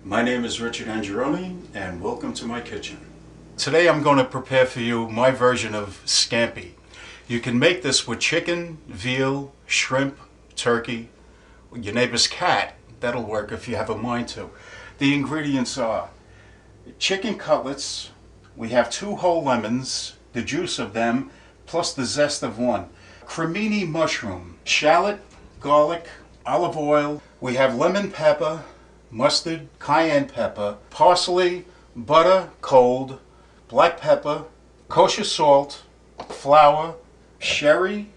My name is Richie Angerone and welcome to my kitchen. Today I'm going to prepare for you my version of scampi. You can make this with chicken, veal, shrimp, turkey, your neighbor's cat. That'll work if you have a mind to. The ingredients are chicken cutlets. We have 2 whole lemons, the juice of them, plus the zest of one. Cremini mushroom, shallot, garlic, olive oil. We have lemon pepper, mustard, cayenne pepper, parsley, butter, cold, black pepper, kosher salt, flour, sherry,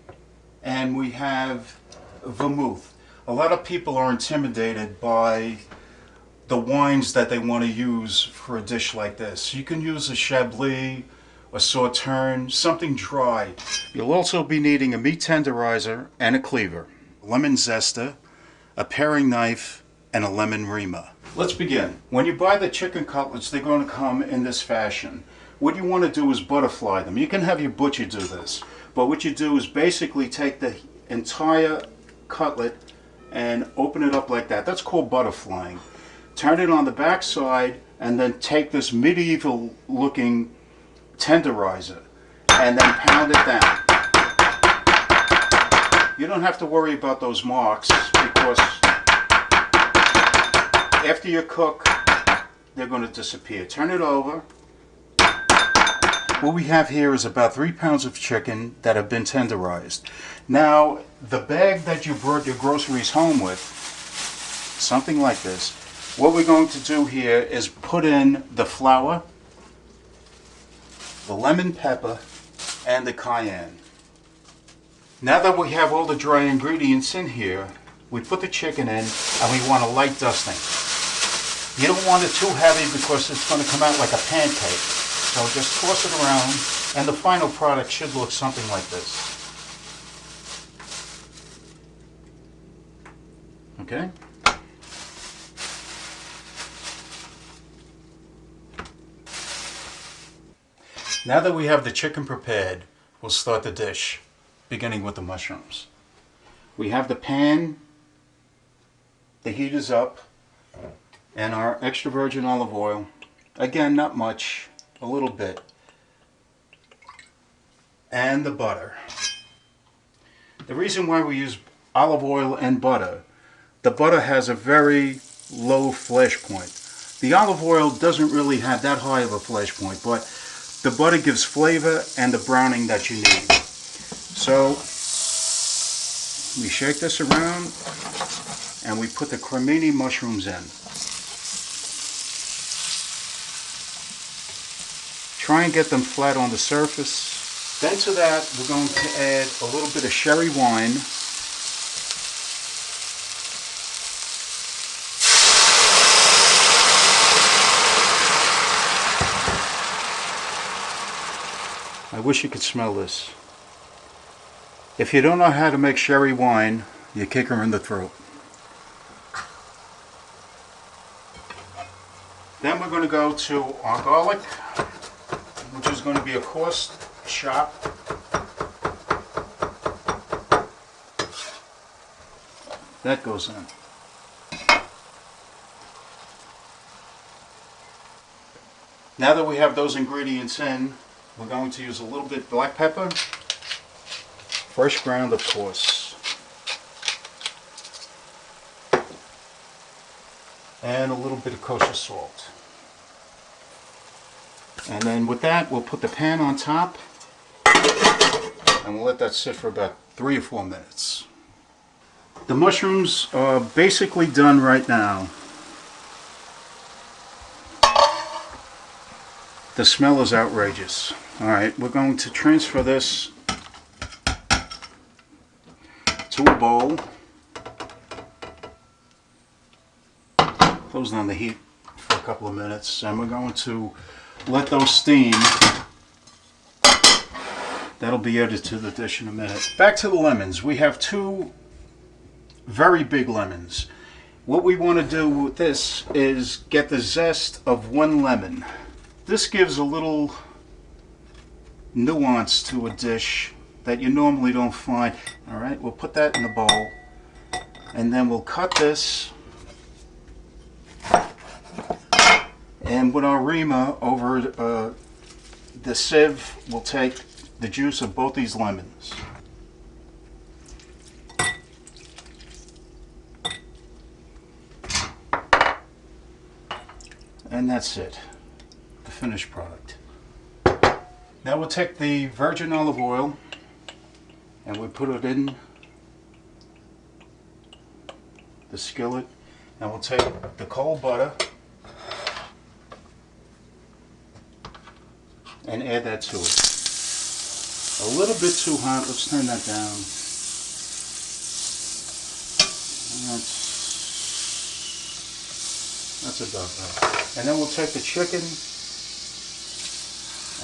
and we have vermouth. A lot of people are intimidated by the wines that they want to use for a dish like this. You can use a Chablis, a Sautéing, something dry. You'll also be needing a meat tenderizer and a cleaver, lemon zester, a paring knife, and a lemon rima. Let's begin. When you buy the chicken cutlets, they're going to come in this fashion. What you want to do is butterfly them. You can have your butcher do this, but what you do is basically take the entire cutlet and open it up like that. That's called butterflying. Turn it on the back side and then take this medieval looking tenderizer and then pound it down. You don't have to worry about those marks because after you cook, they're going to disappear. Turn it over. What we have here is about 3 pounds of chicken that have been tenderized. Now, the bag that you brought your groceries home with, something like this, what we're going to do here is put in the flour, the lemon pepper, and the cayenne. Now that we have all the dry ingredients in here, we put the chicken in and we want a light dusting. You don't want it too heavy because it's going to come out like a pancake. So just toss it around and the final product should look something like this. Okay? Now that we have the chicken prepared, we'll start the dish, beginning with the mushrooms. We have the pan, the heat is up, and our extra virgin olive oil. Again, not much, a little bit. And the butter. The reason why we use olive oil and butter, the butter has a very low flash point. The olive oil doesn't really have that high of a flash point, but the butter gives flavor and the browning that you need. So we shake this around and we put the cremini mushrooms in. Try and get them flat on the surface. Then to that we're going to add a little bit of sherry wine. I wish you could smell this. If you don't know how to make sherry wine, you kick her in the throat. Then we're going to go to our garlic, which is going to be a coarse chop. That goes in. Now that we have those ingredients in, we're going to use a little bit black pepper, fresh ground of course, and a little bit of kosher salt. And then with that we'll put the pan on top and we'll let that sit for about 3 or 4 minutes. The mushrooms are basically done right now. The smell is outrageous. Alright, we're going to transfer this to a bowl. Close down the heat for a couple of minutes and we're going to let those steam. That'll be added to the dish in a minute. Back to the lemons. We have 2 very big lemons. What we want to do with this is get the zest of 1 lemon. This gives a little nuance to a dish that you normally don't find. Alright, we'll put that in the bowl and then we'll cut this And with our reamer over the sieve, we'll take the juice of both these lemons. And that's it, the finished product. Now we'll take the virgin olive oil and we put it in the skillet. And we'll take the cold butter and add that to it. A little bit too hot, let's turn that down. That's about right. And then we'll take the chicken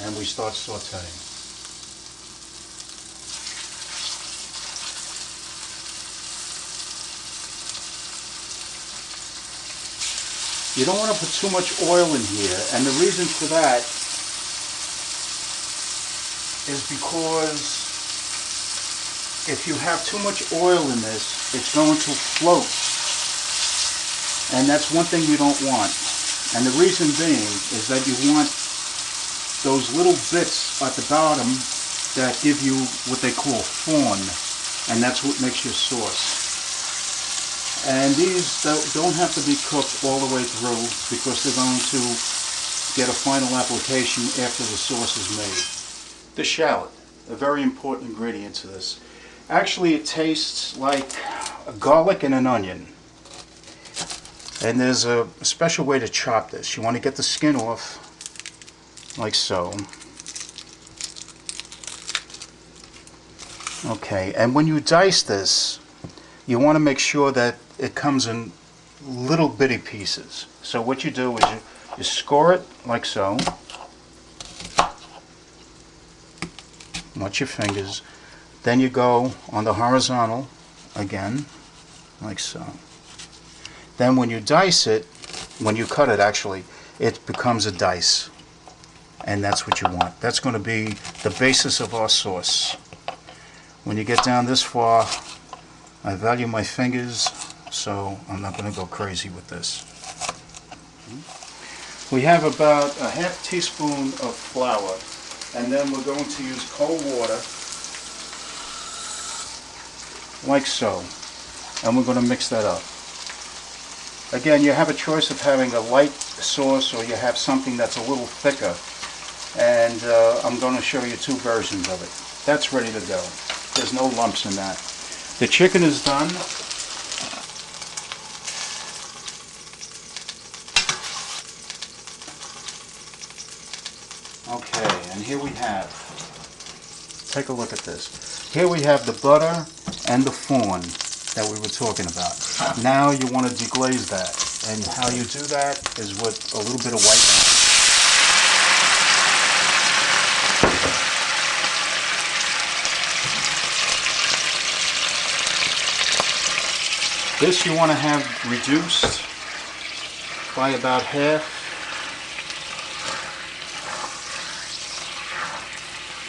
and we start sautéing. You don't want to put too much oil in here, and the reason for that is because if you have too much oil in this, it's going to float. And that's one thing you don't want. And the reason being is that you want those little bits at the bottom that give you what they call fawn, and that's what makes your sauce. And these don't have to be cooked all the way through because they're going to get a final application after the sauce is made. The shallot, a very important ingredient to this. Actually, it tastes like a garlic and an onion. And there's a special way to chop this. You want to get the skin off, like so. Okay, and when you dice this, you want to make sure that it comes in little bitty pieces. So what you do is you score it like so. Watch your fingers. Then you go on the horizontal again, like so. Then when you dice it, when you cut it actually, it becomes a dice. And that's what you want. That's going to be the basis of our sauce. When you get down this far, I value my fingers, so I'm not going to go crazy with this. We have about a half teaspoon of flour, and then we're going to use cold water, like so, and we're going to mix that up. Again, you have a choice of having a light sauce or you have something that's a little thicker, and I'm going to show you two versions of it. That's ready to go. There's no lumps in that. The chicken is done. Okay, and here we have, take a look at this. Here we have the butter and the fawn that we were talking about. Now you want to deglaze that. And how you do that is with a little bit of white wine. This you want to have reduced by about half.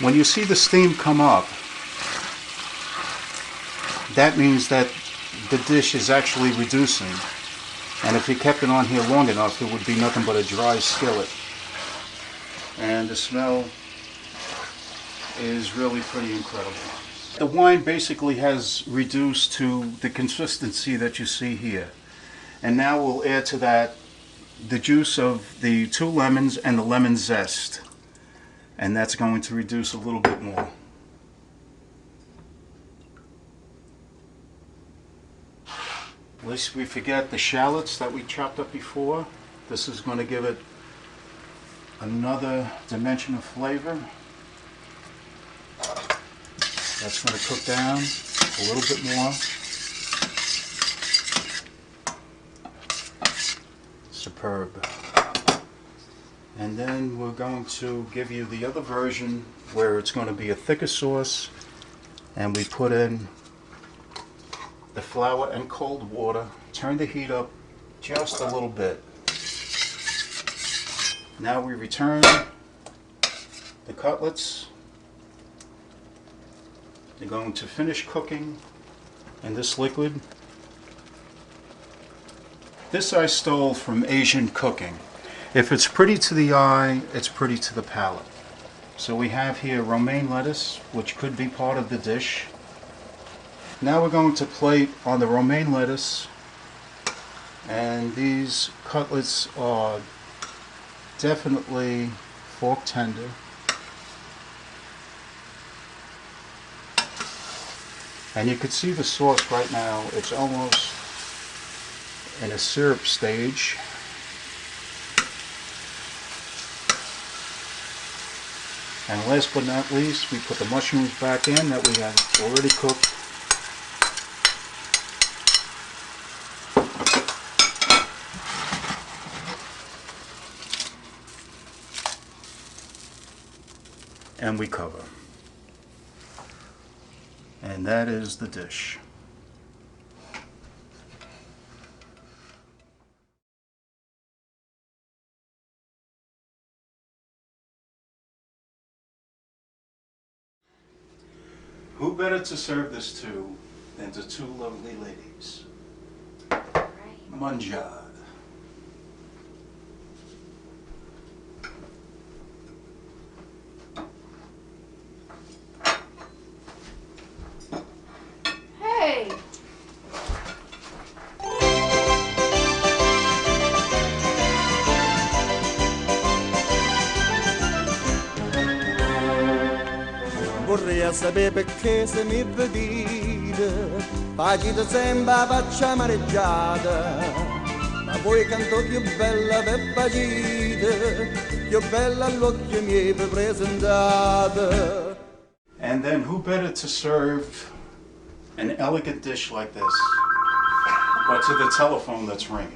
When you see the steam come up, that means that the dish is actually reducing. And if you kept it on here long enough, it would be nothing but a dry skillet. And the smell is really pretty incredible. The wine basically has reduced to the consistency that you see here. And now we'll add to that the juice of the 2 lemons and the lemon zest. And that's going to reduce a little bit more. Lest we forget the shallots that we chopped up before. This is going to give it another dimension of flavor. That's going to cook down a little bit more. Superb. And then we're going to give you the other version where it's going to be a thicker sauce, and we put in the flour and cold water. Turn the heat up just a little bit. Now we return the cutlets. They're going to finish cooking in this liquid. This I stole from Asian cooking. If it's pretty to the eye, it's pretty to the palate. So we have here romaine lettuce, which could be part of the dish. Now we're going to plate on the romaine lettuce, and these cutlets are definitely fork tender. And you can see the sauce right now, it's almost in a syrup stage. And last but not least, we put the mushrooms back in that we have already cooked. And we cover. And that is the dish. Who better to serve this to than to two lovely ladies? Right. Manjad. Hey! Vorrei sapere perché se mi vedete, pagate sempre a faccia amareggiata, ma voi canto più bella per pagite, più bella all'occhio miei per presentate. And then who better to serve an elegant dish like this but to the telephone that's ringing?